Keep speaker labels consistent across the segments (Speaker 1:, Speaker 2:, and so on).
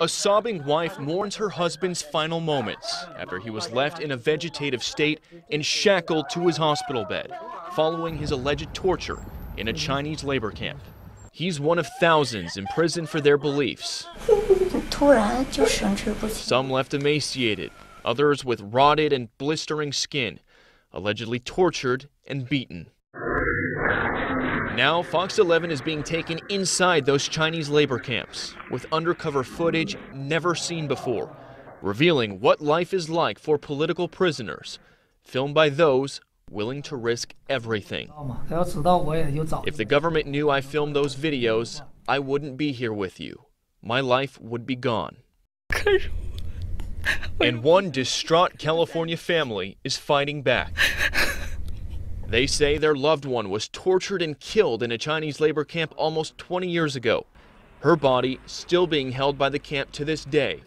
Speaker 1: A sobbing wife mourns her husband's final moments after he was left in a vegetative state and shackled to his hospital bed following his alleged torture in a Chinese labor camp. He's one of thousands imprisoned for their beliefs. Some left emaciated, others with rotted and blistering skin, allegedly tortured and beaten. Now, Fox 11 is being taken inside those Chinese labor camps with undercover footage never seen before, revealing what life is like for political prisoners, filmed by those willing to risk everything. If the government knew I filmed those videos, I wouldn't be here with you. My life would be gone. And one distraught California family is fighting back. They say their loved one was tortured and killed in a Chinese labor camp almost 20 years ago. Her body still being held by the camp to this day,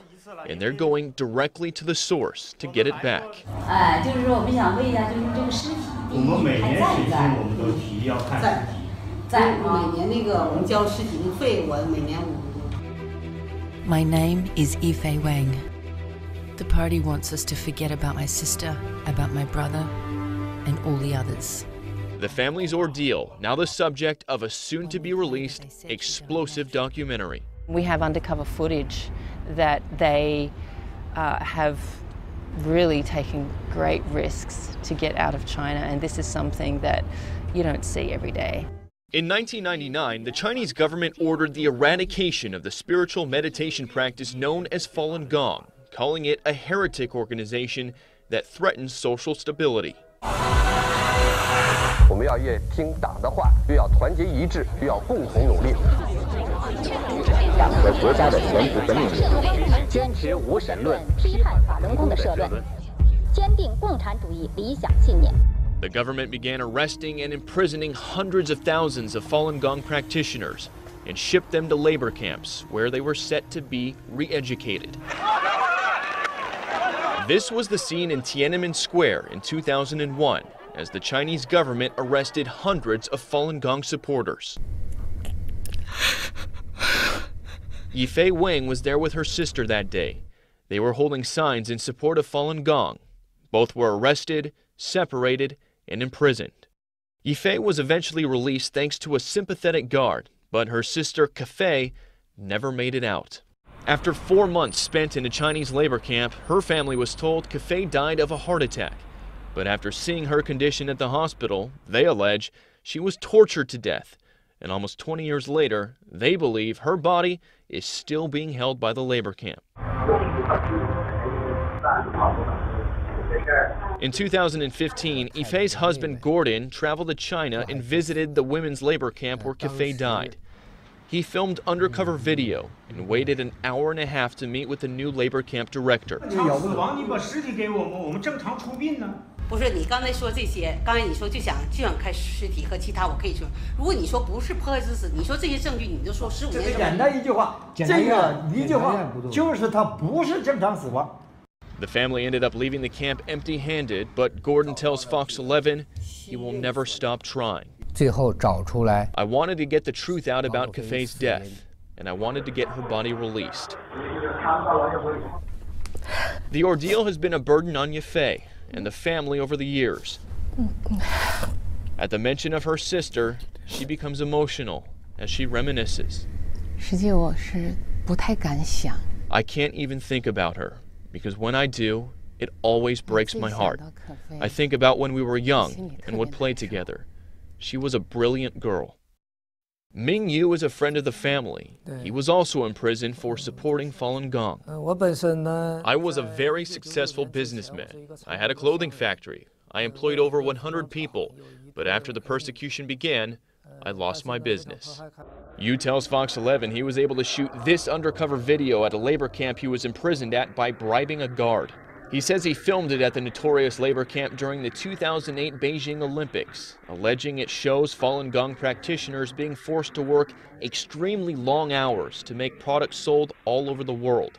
Speaker 1: and they're going directly to the source to get it back.
Speaker 2: My name is Yifei Wang. The party wants us to forget about my sister, about my brother, and all the others.
Speaker 1: The family's ordeal, now the subject of a soon-to-be-released explosive documentary.
Speaker 3: We have undercover footage that they have really taken great risks to get out of China, and this is something that you don't see every day.
Speaker 1: In 1999, the Chinese government ordered the eradication of the spiritual meditation practice known as Falun Gong, calling it a heretic organization that threatens social stability.
Speaker 4: 我们要越听党的话，越要团结一致，越要共同努力。党和国家的前途和命运，坚持无神论，批判法轮功的社论，坚定共产主义理想信念。
Speaker 1: The government began arresting and imprisoning hundreds of thousands of Falun Gong practitioners and shipped them to labor camps where they were set to be re-educated. This was the scene in Tiananmen Square in 2001 as the Chinese government arrested hundreds of Falun Gong supporters. Yifei Wang was there with her sister that day. They were holding signs in support of Falun Gong. Both were arrested, separated, and imprisoned. Yifei was eventually released thanks to a sympathetic guard, but her sister Kefei never made it out. After 4 months spent in a Chinese labor camp, her family was told Kefei died of a heart attack. But after seeing her condition at the hospital, they allege she was tortured to death. And almost 20 years later, they believe her body is still being held by the labor camp. In 2015, Yifei's husband Gordon traveled to China and visited the women's labor camp where Kefei died. He filmed undercover video and waited an hour and a half to meet with the new labor camp director.
Speaker 5: 不是你刚才说这些，刚才你说就想开尸体和其他，我可以说，如果你说不是迫害致死，你说这些证据，你就说15年。这简单一句话，这个一句话就是他不是正常死亡。
Speaker 1: The family ended up leaving the camp empty-handed, but Gordon tells Fox 11 he will never stop trying.
Speaker 6: 最后找出来。
Speaker 1: I wanted to get the truth out about Kefei's death, and I wanted to get her body released. The ordeal has been a burden on Yifei and the family over the years. At the mention of her sister, she becomes emotional as she reminisces.
Speaker 2: 实际我是不太敢想。
Speaker 1: I can't even think about her, because when I do, it always breaks my heart. I think about when we were young and would play together. She was a brilliant girl. Ming Yu is a friend of the family. He was also in prison for supporting Falun Gong. I was a very successful businessman. I had a clothing factory. I employed over 100 people. But after the persecution began, I lost my business. Yu tells Fox 11 he was able to shoot this undercover video at a labor camp he was imprisoned at by bribing a guard. He says he filmed it at the notorious labor camp during the 2008 Beijing Olympics, alleging it shows Falun Gong practitioners being forced to work extremely long hours to make products sold all over the world.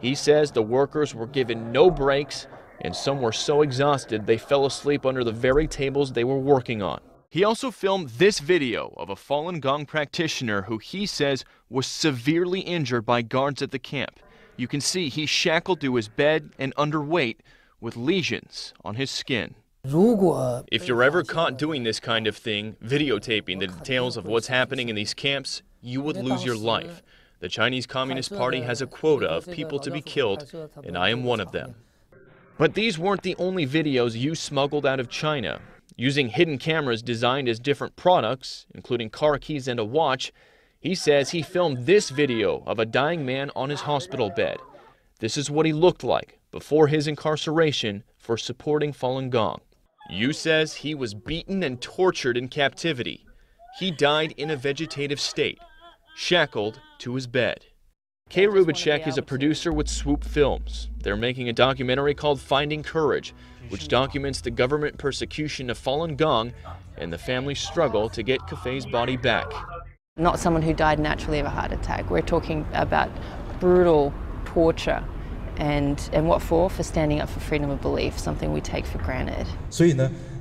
Speaker 1: He says the workers were given no breaks, and some were so exhausted they fell asleep under the very tables they were working on. He also filmed this video of a Falun Gong practitioner who he says was severely injured by guards at the camp. You can see he's shackled to his bed and underweight with lesions on his skin. If you're ever caught doing this kind of thing, videotaping the details of what's happening in these camps, you would lose your life. The Chinese Communist Party has a quota of people to be killed, and I am one of them. But these weren't the only videos Yu smuggled out of China. Using hidden cameras designed as different products, including car keys and a watch, he says he filmed this video of a dying man on his hospital bed. This is what he looked like before his incarceration for supporting Falun Gong. Yu says he was beaten and tortured in captivity. He died in a vegetative state, shackled to his bed. Kay Rubicek is a producer with Swoop Films. They're making a documentary called Finding Courage, which documents the government persecution of Falun Gong and the family's struggle to get Kafei's body back.
Speaker 3: Not someone who died naturally of a heart attack. We're talking about brutal torture. And what for? For standing up for freedom of belief, something we take for granted.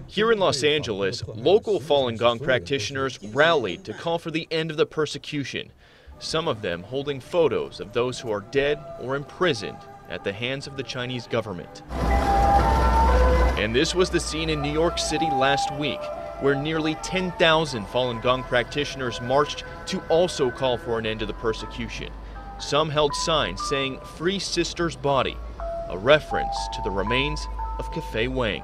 Speaker 1: Here in Los Angeles, local Falun Gong practitioners rallied to call for the end of the persecution. Some of them holding photos of those who are dead or imprisoned at the hands of the Chinese government. And this was the scene in New York City last week, where nearly 10,000 Falun Gong practitioners marched to also call for an end to the persecution. Some held signs saying, "Free Sister's Body," a reference to the remains of Kafei Wang.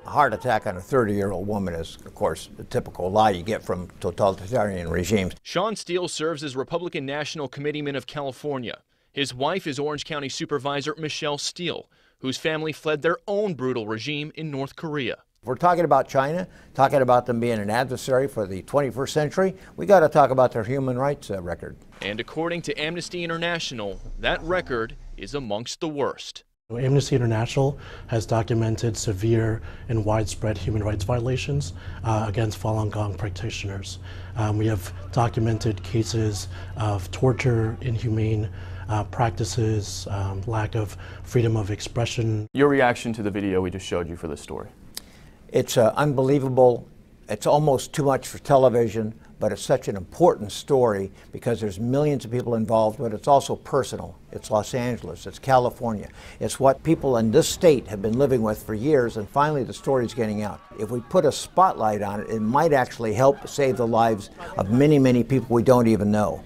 Speaker 6: A heart attack on a 30-year-old woman is, of course, the typical lie you get from totalitarian regimes.
Speaker 1: Sean Steele serves as Republican National Committeeman of California. His wife is Orange County Supervisor Michelle Steele, whose family fled their own brutal regime in North Korea.
Speaker 6: If we're talking about China, talking about them being an adversary for the 21st century, we got to talk about their human rights record.
Speaker 1: And according to Amnesty International, that record is amongst the worst.
Speaker 7: Amnesty International has documented severe and widespread human rights violations against Falun Gong practitioners. We have documented cases of torture, inhumane practices, lack of freedom of expression.
Speaker 1: Your reaction to the video we just showed you for this story?
Speaker 6: It's unbelievable. It's almost too much for television, but it's such an important story because there's millions of people involved, but it's also personal. It's Los Angeles, it's California. It's what people in this state have been living with for years, and finally the story's getting out. If we put a spotlight on it, it might actually help save the lives of many, many people we don't even know.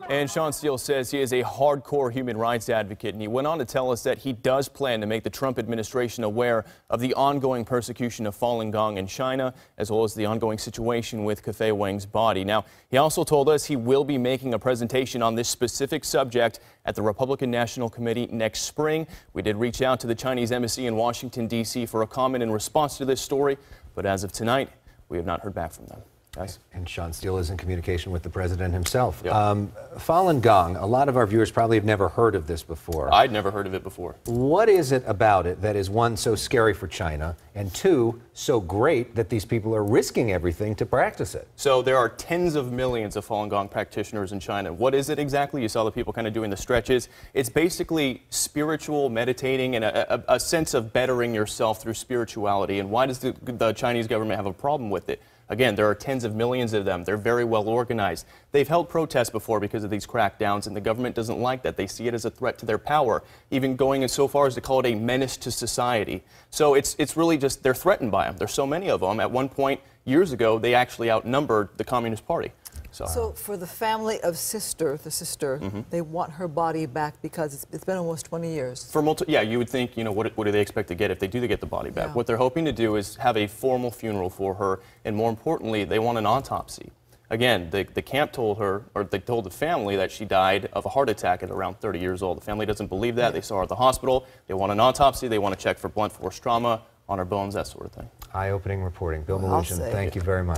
Speaker 1: And Sean Steele says he is a hardcore human rights advocate, and he went on to tell us that he does plan to make the Trump administration aware of the ongoing persecution of Falun Gong in China, as well as the ongoing situation with Kafei Wang's body. Now, he also told us he will be making a presentation on this specific subject at the Republican National Committee next spring. We did reach out to the Chinese embassy in Washington, D.C. for a comment in response to this story, but as of tonight, we have not heard back from them. Guys?
Speaker 8: And Sean Steele is in communication with the president himself.
Speaker 1: Yep.
Speaker 8: Falun Gong, a lot of our viewers probably have never heard of this before.
Speaker 1: I'd never heard of it before.
Speaker 8: What is it about it that is, one, so scary for China, and two, so great that these people are risking everything to practice it?
Speaker 1: So there are tens of millions of Falun Gong practitioners in China. What is it exactly? You saw the people kind of doing the stretches. It's basically spiritual meditating and a sense of bettering yourself through spirituality. And why does the Chinese government have a problem with it? Again, there are tens of millions of them. They're very well organized. They've held protests before because of these crackdowns, and the government doesn't like that. They see it as a threat to their power, even going so far as to call it a menace to society. So it's really just, they're threatened by them. There's so many of them. At one point, years ago, they actually outnumbered the Communist Party.
Speaker 9: So for the family of the sister, they want her body back because it's been almost 20 years.
Speaker 1: Yeah, you would think, you know, what do they expect to get if they do get the body back? Yeah. What they're hoping to do is have a formal funeral for her, and more importantly, they want an autopsy. Again, the camp told her, or they told the family that she died of a heart attack at around 30 years old. The family doesn't believe that. They saw her at the hospital. They want an autopsy. They want to check for blunt force trauma on her bones, that sort of thing.
Speaker 8: Eye-opening reporting. Bill Malutian, thank you very much.